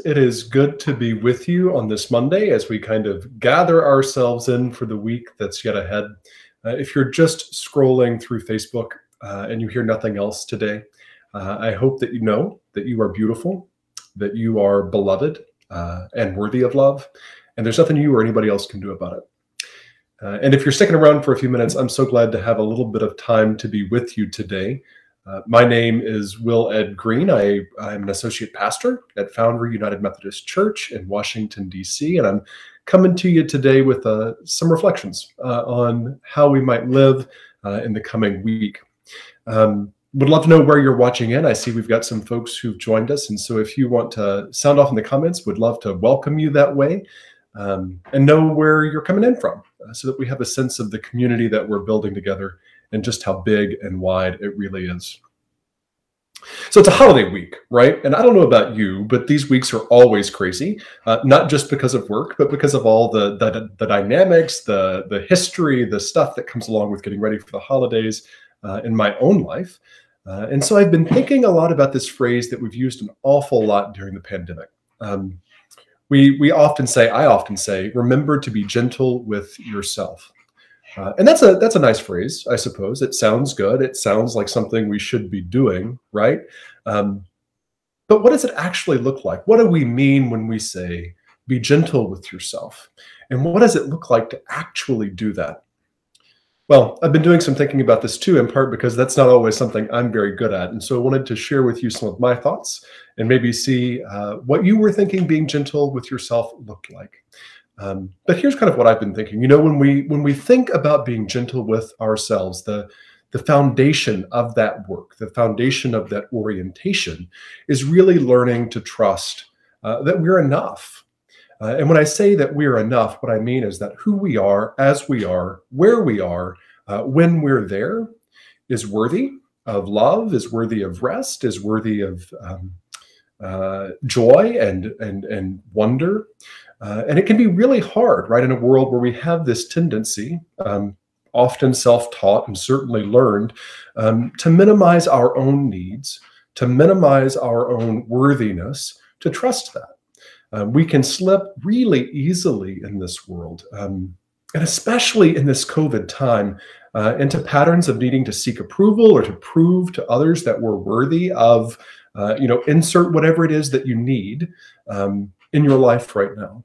It is good to be with you on this Monday as we kind of gather ourselves in for the week that's yet ahead. If you're just scrolling through Facebook and you hear nothing else today, I hope that you know that you are beautiful, that you are beloved and worthy of love, and there's nothing you or anybody else can do about it. And if you're sticking around for a few minutes, I'm so glad to have a little bit of time to be with you today. My name is Will Ed Green. I'm an associate pastor at Foundry United Methodist Church in Washington, D.C., and I'm coming to you today with some reflections on how we might live in the coming week. Would love to know where you're watching in. I see we've got some folks who've joined us, and so if you want to sound off in the comments, would love to welcome you that way and know where you're coming in from so that we have a sense of the community that we're building together and just how big and wide it really is. So it's a holiday week, right? And I don't know about you, but these weeks are always crazy, not just because of work, but because of all the dynamics, the history, the stuff that comes along with getting ready for the holidays in my own life. And so I've been thinking a lot about this phrase that we've used an awful lot during the pandemic. I often say, remember to be gentle with yourself. And that's a nice phrase, I suppose. It sounds good. It sounds like something we should be doing, right? But what does it actually look like? What do we mean when we say, be gentle with yourself? And what does it look like to actually do that? Well, I've been doing some thinking about this too, in part because that's not always something I'm very good at. And so I wanted to share with you some of my thoughts and maybe see what you were thinking being gentle with yourself looked like. But here's kind of what I've been thinking. You know, when we think about being gentle with ourselves, the foundation of that work, the foundation of that orientation is really learning to trust that we're enough. And when I say that we're enough, what I mean is that who we are, as we are, where we are, when we're there, is worthy of love, is worthy of rest, is worthy of joy and wonder. And it can be really hard, right, in a world where we have this tendency, often self-taught and certainly learned, to minimize our own needs, to minimize our own worthiness, to trust that. We can slip really easily in this world, and especially in this COVID time, into patterns of needing to seek approval or to prove to others that we're worthy of, insert whatever it is that you need in your life right now.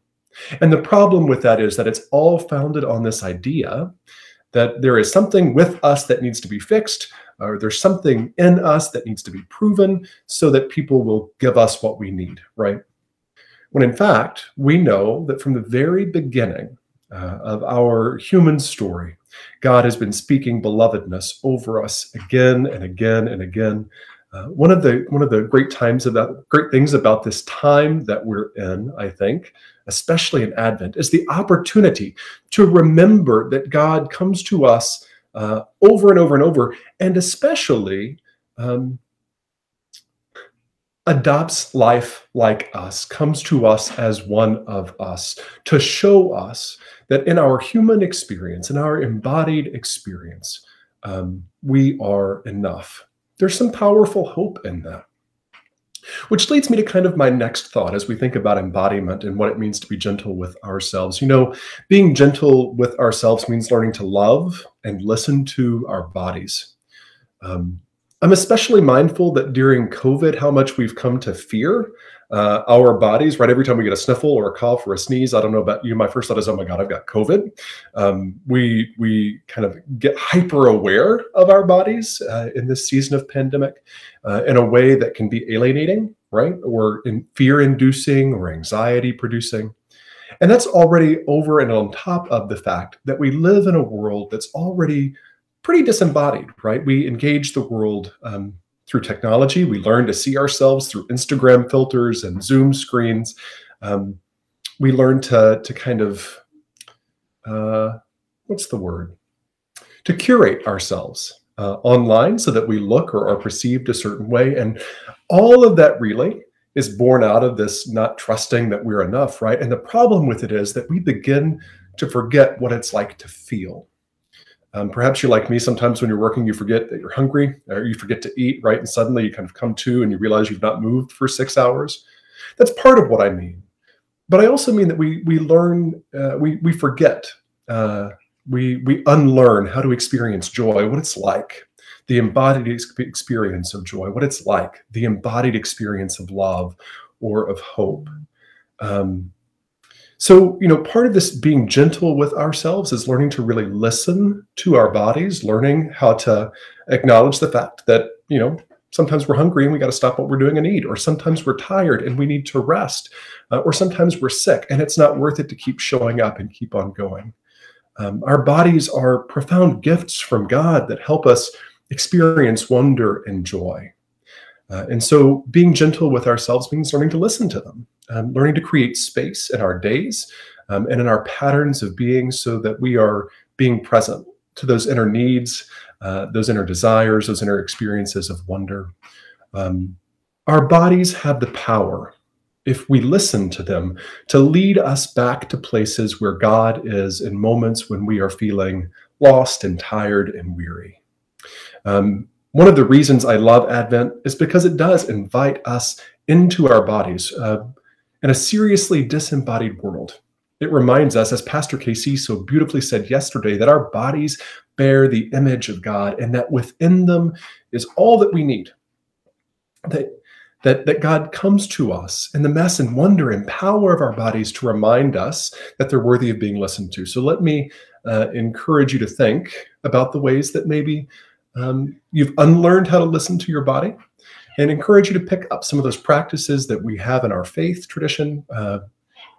And the problem with that is that it's all founded on this idea that there is something with us that needs to be fixed, or there's something in us that needs to be proven so that people will give us what we need, right? When in fact, we know that from the very beginning of our human story, God has been speaking belovedness over us again and again and again. One of the great things about this time that we're in, I think, especially in Advent, is the opportunity to remember that God comes to us over and over and over, and especially adopts life like us, comes to us as one of us, to show us that in our human experience, in our embodied experience, we are enough. There's some powerful hope in that. Which leads me to kind of my next thought as we think about embodiment and what it means to be gentle with ourselves. You know, being gentle with ourselves means learning to love and listen to our bodies. I'm especially mindful that during COVID, how much we've come to fear our bodies, right? Every time we get a sniffle or a cough or a sneeze, I don't know about you, my first thought is, oh my God, I've got COVID. We kind of get hyper aware of our bodies in this season of pandemic in a way that can be alienating, right? Or fear-inducing or anxiety-producing. And that's already over and on top of the fact that we live in a world that's already pretty disembodied, right? We engage the world through technology. We learn to see ourselves through Instagram filters and Zoom screens. We learn to kind of, to curate ourselves online so that we look or are perceived a certain way. And all of that really is born out of this not trusting that we're enough, right? And the problem with it is that we begin to forget what it's like to feel. Perhaps you're like me. Sometimes when you're working, you forget that you're hungry or you forget to eat, right? And suddenly you kind of come to and you realize you've not moved for 6 hours. That's part of what I mean. But I also mean that we learn, we forget, we unlearn how to experience joy, what it's like, the embodied experience of joy, what it's like, the embodied experience of love or of hope. So, part of this being gentle with ourselves is learning to really listen to our bodies, learning how to acknowledge the fact that, sometimes we're hungry and we got to stop what we're doing and eat, or sometimes we're tired and we need to rest, or sometimes we're sick and it's not worth it to keep showing up and keep on going. Our bodies are profound gifts from God that help us experience wonder and joy. And so being gentle with ourselves means learning to listen to them, learning to create space in our days and in our patterns of being so that we are being present to those inner needs, those inner desires, those inner experiences of wonder. Our bodies have the power, if we listen to them, to lead us back to places where God is in moments when we are feeling lost and tired and weary. One of the reasons I love Advent is because it does invite us into our bodies in a seriously disembodied world. It reminds us, as Pastor KC so beautifully said yesterday, that our bodies bear the image of God and that within them is all that we need. That God comes to us in the mess and wonder and power of our bodies to remind us that they're worthy of being listened to. So let me encourage you to think about the ways that maybe you've unlearned how to listen to your body, and encourage you to pick up some of those practices that we have in our faith tradition,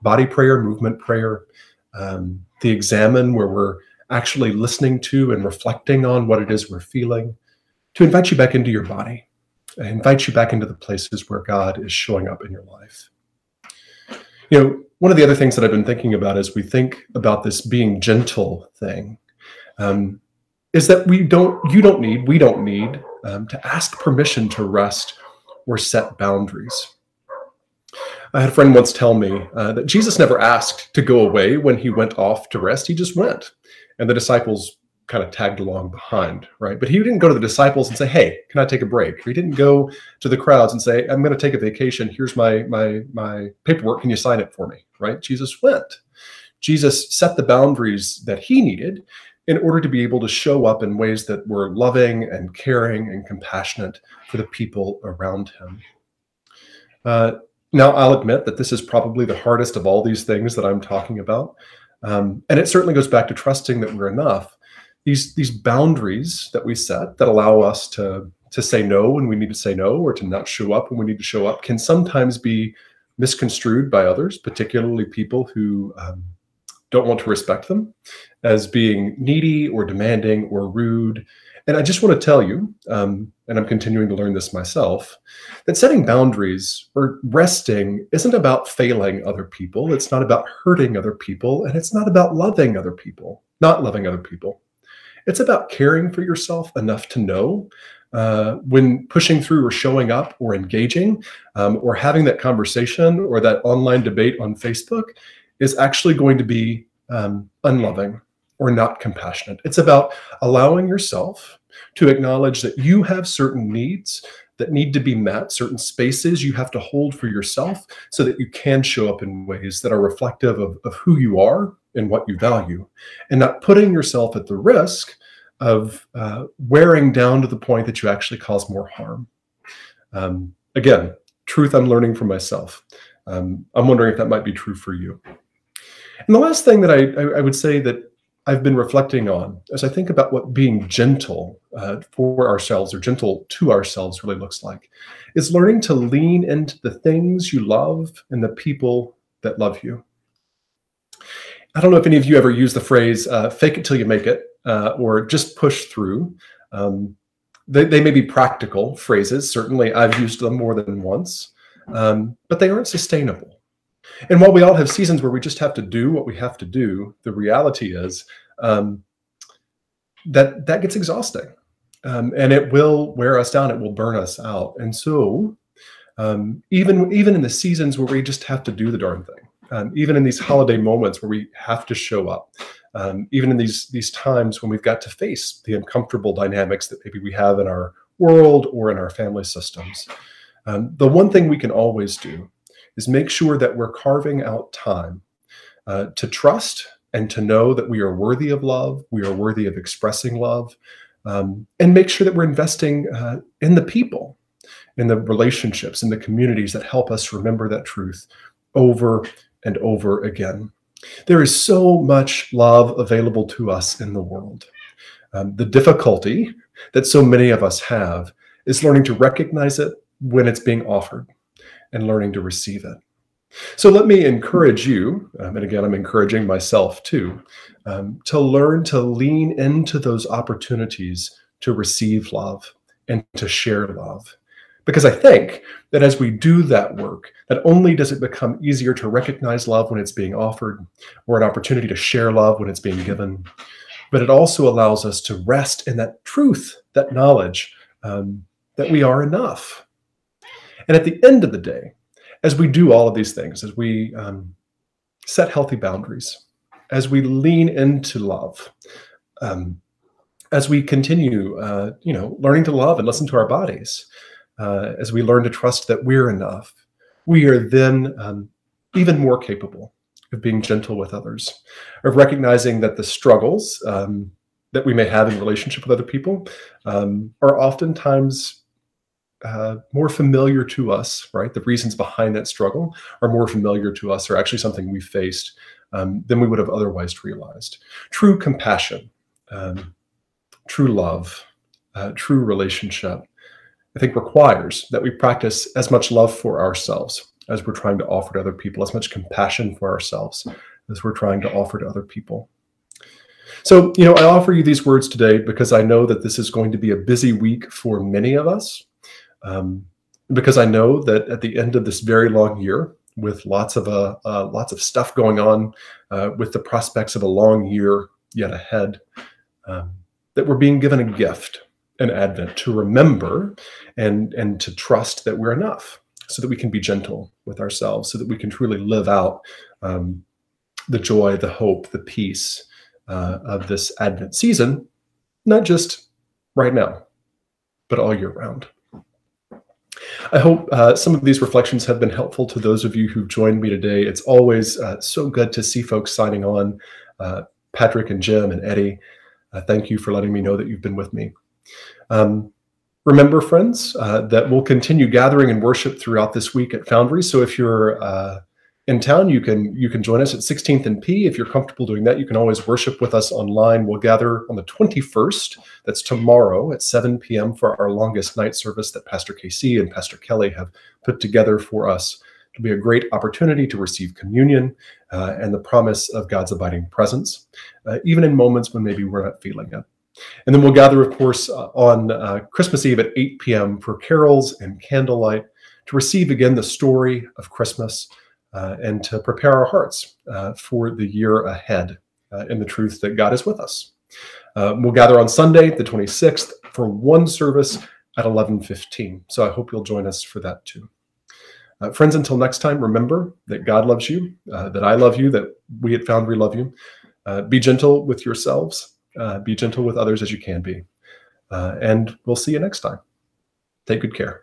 body prayer, movement prayer, the examine, where we're actually listening to and reflecting on what it is we're feeling, to invite you back into your body, and invite you back into the places where God is showing up in your life. One of the other things that I've been thinking about as we think about this being gentle thing, is that we don't need to ask permission to rest or set boundaries. I had a friend once tell me that Jesus never asked to go away when he went off to rest. He just went. And the disciples kind of tagged along behind, right? But he didn't go to the disciples and say, hey, can I take a break? He didn't go to the crowds and say, I'm going to take a vacation. Here's my paperwork. Can you sign it for me, right? Jesus went. Jesus set the boundaries that he needed in order to be able to show up in ways that were loving and caring and compassionate for the people around him. Now, I'll admit that this is probably the hardest of all these things that I'm talking about. And it certainly goes back to trusting that we're enough. These boundaries that we set that allow us to say no when we need to say no, or to not show up when we need to show up, can sometimes be misconstrued by others, particularly people who don't want to respect them, as being needy or demanding or rude. And I just want to tell you, and I'm continuing to learn this myself, that setting boundaries or resting isn't about failing other people. It's not about hurting other people. And it's not about loving other people, not loving other people. It's about caring for yourself enough to know when pushing through or showing up or engaging or having that conversation or that online debate on Facebook is actually going to be unloving or not compassionate. It's about allowing yourself to acknowledge that you have certain needs that need to be met, certain spaces you have to hold for yourself so that you can show up in ways that are reflective of who you are and what you value, and not putting yourself at the risk of wearing down to the point that you actually cause more harm. Again, truth I'm learning from myself. I'm wondering if that might be true for you. And the last thing that I would say that I've been reflecting on as I think about what being gentle for ourselves or gentle to ourselves really looks like is learning to lean into the things you love and the people that love you. I don't know if any of you ever use the phrase, fake it till you make it, or just push through. They may be practical phrases. Certainly I've used them more than once, but they aren't sustainable. And while we all have seasons where we just have to do what we have to do, the reality is that gets exhausting, and it will wear us down. It will burn us out. And so even in the seasons where we just have to do the darn thing, even in these holiday moments where we have to show up, even in these times when we've got to face the uncomfortable dynamics that maybe we have in our world or in our family systems, the one thing we can always do is make sure that we're carving out time to trust and to know that we are worthy of love, we are worthy of expressing love, and make sure that we're investing in the people, in the relationships, in the communities that help us remember that truth over and over again. There is so much love available to us in the world. The difficulty that so many of us have is learning to recognize it when it's being offered and learning to receive it. So let me encourage you, and again, I'm encouraging myself too, to learn to lean into those opportunities to receive love and to share love. Because I think that as we do that work, not only does it become easier to recognize love when it's being offered, or an opportunity to share love when it's being given, but it also allows us to rest in that truth, that knowledge that we are enough. And at the end of the day, as we do all of these things, as we set healthy boundaries, as we lean into love, as we continue, learning to love and listen to our bodies, as we learn to trust that we're enough, we are then even more capable of being gentle with others, of recognizing that the struggles that we may have in relationship with other people are oftentimes more familiar to us, right? The reasons behind that struggle are more familiar to us, or actually something we faced than we would have otherwise realized. True compassion, true love, true relationship, I think requires that we practice as much love for ourselves as we're trying to offer to other people, as much compassion for ourselves as we're trying to offer to other people. So, I offer you these words today because I know that this is going to be a busy week for many of us. Because I know that at the end of this very long year, with lots of stuff going on, with the prospects of a long year yet ahead, that we're being given a gift in Advent to remember and to trust that we're enough, so that we can be gentle with ourselves, so that we can truly live out the joy, the hope, the peace of this Advent season, not just right now, but all year round. I hope some of these reflections have been helpful to those of you who've joined me today. It's always so good to see folks signing on. Patrick and Jim and Eddie, thank you for letting me know that you've been with me. Remember, friends, that we'll continue gathering and worship throughout this week at Foundry. So if you're in town, you can join us at 16th and P. If you're comfortable doing that, you can always worship with us online. We'll gather on the 21st. That's tomorrow at 7 p.m. for our longest night service that Pastor KC and Pastor Kelly have put together for us. It'll be a great opportunity to receive communion and the promise of God's abiding presence, even in moments when maybe we're not feeling it. And then we'll gather, of course, on Christmas Eve at 8 p.m. for carols and candlelight to receive again the story of Christmas, and to prepare our hearts for the year ahead in the truth that God is with us. We'll gather on Sunday, the 26th, for one service at 11:15. So I hope you'll join us for that too. Friends, until next time, remember that God loves you, that I love you, that we at Foundry love you. Be gentle with yourselves. Be gentle with others as you can be. And we'll see you next time. Take good care.